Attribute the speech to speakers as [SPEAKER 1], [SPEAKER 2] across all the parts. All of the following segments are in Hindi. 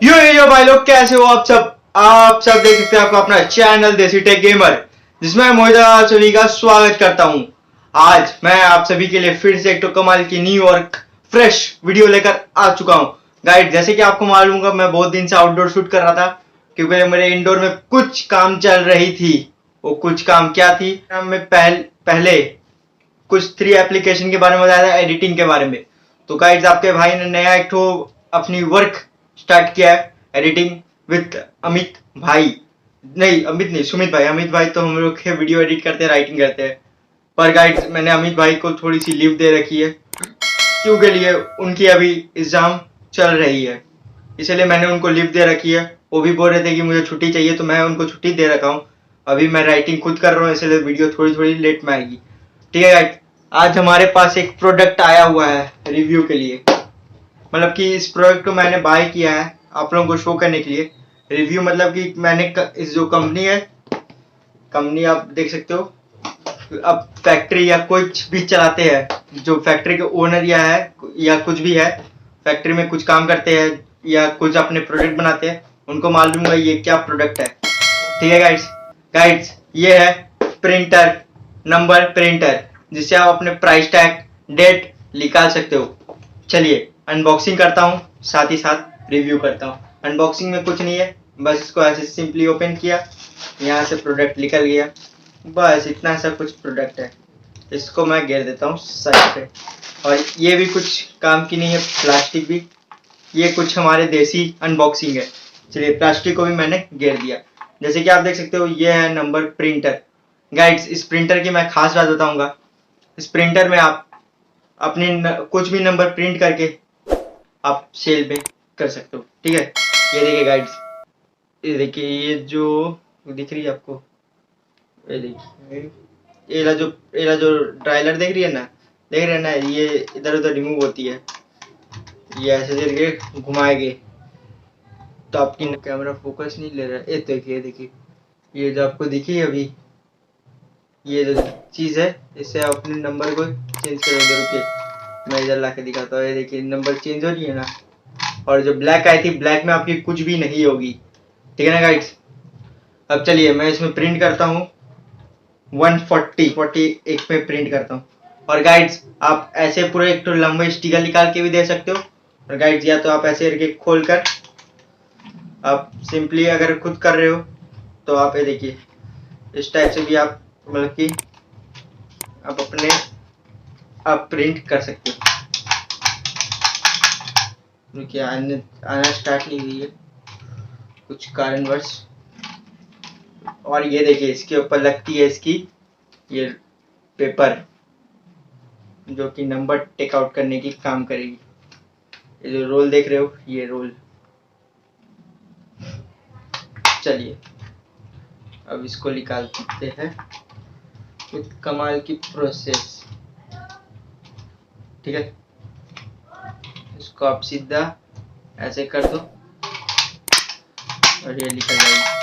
[SPEAKER 1] यो भाई लोग, कैसे हो आप सब देख सकते हैं आपको अपना चैनल देसी टेक गेमर, जिसमें मैं मोहित आप सभी का स्वागत करता हूं। आज मैं आप सभी के लिए फिर से एक तो कमाल की न्यू और फ्रेश वीडियो लेकर आ चुका हूं। गाइड, जैसे कि आपको मालूम होगा, मैं बहुत दिन से आउटडोर शूट कर रहा था क्योंकि मेरे इंडोर में कुछ काम चल रही थी। वो कुछ काम क्या थी, मैं पहले कुछ 3 एप्लीकेशन के बारे में बताया था, एडिटिंग के बारे में। तो गाइड्स, आपके भाई ने नया एक तो अपनी वर्क स्टार्ट किया है, एडिटिंग विद अमित भाई। नहीं, अमित नहीं, सुमित भाई। अमित भाई तो हम लोग के वीडियो एडिट करते हैं, राइटिंग करते हैं। पर गाइड्स, मैंने अमित भाई को थोड़ी सी लीव दे रखी है क्योंकि लिए उनकी अभी एग्जाम चल रही है, इसलिए मैंने उनको लीव दे रखी है। वो भी बोल रहे थे कि मुझे छुट्टी चाहिए, तो मैं उनको छुट्टी दे रखा हूँ। अभी मैं राइटिंग खुद कर रहा हूँ, इसलिए वीडियो थोड़ी थोड़ी लेट में आएगी। ठीक है गाइड, आज हमारे पास एक प्रोडक्ट आया हुआ है रिव्यू के लिए। मतलब कि इस प्रोडक्ट को मैंने बाय किया है आप लोगों को शो करने के लिए। रिव्यू मतलब कि मैंने इस जो कंपनी है, कंपनी आप देख सकते हो। अब फैक्ट्री या कुछ भी चलाते हैं, जो फैक्ट्री के ओनर या कुछ भी है, फैक्ट्री में कुछ काम करते हैं या कुछ अपने प्रोडक्ट बनाते हैं, उनको मालूम है ये क्या प्रोडक्ट है। ठीक है गाइड्स, ये है प्रिंटर, नंबर प्रिंटर, जिससे आप अपने प्राइस टैग, डेट निकाल सकते हो। चलिए अनबॉक्सिंग करता हूँ, साथ ही साथ रिव्यू करता हूँ। अनबॉक्सिंग में कुछ नहीं है, बस इसको ऐसे सिंपली ओपन किया, यहाँ से प्रोडक्ट निकल गया, बस इतना सा कुछ प्रोडक्ट है। इसको मैं घेर देता हूँ साइड पे। और ये भी कुछ काम की नहीं है, प्लास्टिक भी। ये कुछ हमारे देसी अनबॉक्सिंग है। चलिए, प्लास्टिक को भी मैंने घेर दिया। जैसे कि आप देख सकते हो, ये है नंबर प्रिंटर। गाइड्स, इस प्रिंटर की मैं खास बात बताऊंगा। इस प्रिंटर में आप अपने कुछ भी नंबर प्रिंट करके आप सेल में कर सकते हो। ठीक है, ये देखिए गाइड्स, ये देखिए, ये जो दिख रही है आपको, ये देखिए, ये जो ड्राइलर देख रही है ना, देख रहे हैं ना, ये इधर उधर रिमूव होती है। ये ऐसे करके घुमाएंगे तो आपकी कैमरा फोकस नहीं ले रहा है। ये देखिए, ये जो आपको दिखी अभी, ये जो चीज है, इससे आप अपने नंबर को चेंज करेंगे। रुकिए, मैं इधर लाके दिखाता हूँ। ये देखिए, नंबर चेंज हो रही है ना। और जो ब्लैक आई थी, ब्लैक में आपकी कुछ भी नहीं होगी। ठीक है ना गाइड्स। अब चलिए मैं इसमें प्रिंट करता हूँ, 140 में प्रिंट करता हूँ। और गाइड्स, आप ऐसे पूरे एक तो लंबे स्टिकर निकाल के भी दे सकते हो। और गाइड्स, या तो आप ऐसे करके खोल कर, आप सिंपली अगर खुद कर रहे हो तो आप ये देखिए, इस टाइप से भी आप मतलब कि आप प्रिंट कर सकते हो। रुकिए, आना स्टार्ट नहीं हुई है कुछ कारणवश। और ये देखिए, इसके ऊपर लगती है इसकी ये पेपर, जो कि नंबर टेक आउट करने की काम करेगी। ये जो रोल देख रहे हो, ये रोल। चलिए अब इसको निकाल सकते हैं कुछ कमाल की प्रोसेस। ठीक है, इसको आप सीधा ऐसे कर दो और ये निकल जाएगी।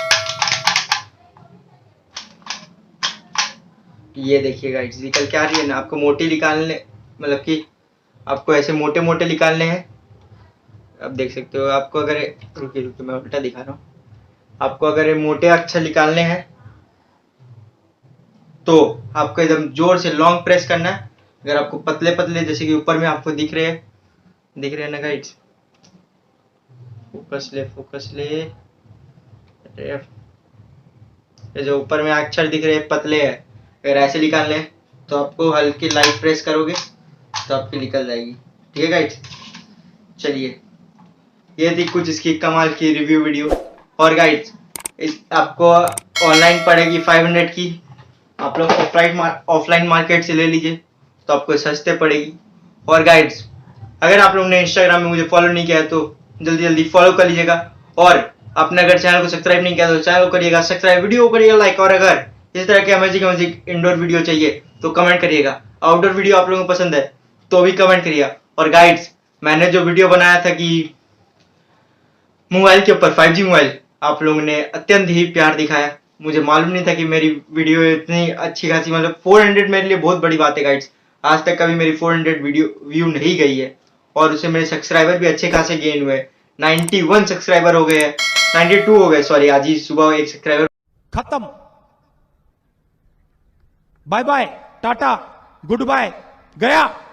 [SPEAKER 1] ये देखिए गाइस, निकल के आ रही है ना। आपको मोटी निकालने, मतलब कि आपको ऐसे मोटे मोटे निकालने हैं। आप देख सकते हो, आपको अगर, रुकिए मैं उल्टा दिखा रहा हूँ। आपको अगर मोटे अक्षर निकालने हैं तो आपको एकदम जोर से लॉन्ग प्रेस करना है। अगर आपको पतले पतले, जैसे कि ऊपर में आपको दिख रहे हैं ना गाइड्स, फोकस ले। ये जो ऊपर में अक्षर दिख रहे हैं पतले है, अगर ऐसे निकालने हैं तो आपको हल्की लाइट प्रेस करोगे तो आपकी निकल जाएगी। ठीक है गाइड्स, चलिए ये थी कुछ इसकी कमाल की रिव्यू वीडियो। और गाइड्स, आपको ऑनलाइन पड़ेगी 500 की। आप लोग ऑफलाइन मार्केट से ले लीजिए तो आपको सस्ते पड़ेगी। और गाइड्स, अगर आप लोगों ने इंस्टाग्राम में मुझे फॉलो नहीं किया है तो जल्दी जल्दी फॉलो कर लीजिएगा। और आपने अगर चैनल को सब्सक्राइब नहीं किया तो चैनल को करिएगा सब्सक्राइब, वीडियो को करिएगा लाइक। और अगर इस तरह के अमेजिंग इंडोर वीडियो चाहिए तो कमेंट करिएगा। आउटडोर वीडियो आप लोगों को पसंद है तो भी कमेंट करिएगा। और गाइड्स, मैंने जो वीडियो बनाया था कि मोबाइल के ऊपर 5G मोबाइल, आप लोगों ने अत्यंत ही प्यार दिखाया। मुझे मालूम नहीं था कि मेरी वीडियो इतनी अच्छी खासी, मतलब 400 मेरे लिए बहुत बड़ी बात है गाइड्स। आज तक कभी मेरी 400 वीडियो व्यू नहीं गई है और उससे मेरे सब्सक्राइबर भी अच्छे खासे गेन हुए। 91 सब्सक्राइबर हो गए हैं, 92 हो गए, सॉरी, आज ही सुबह एक सब्सक्राइबर
[SPEAKER 2] खत्म। Bye bye, tata, goodbye, गया।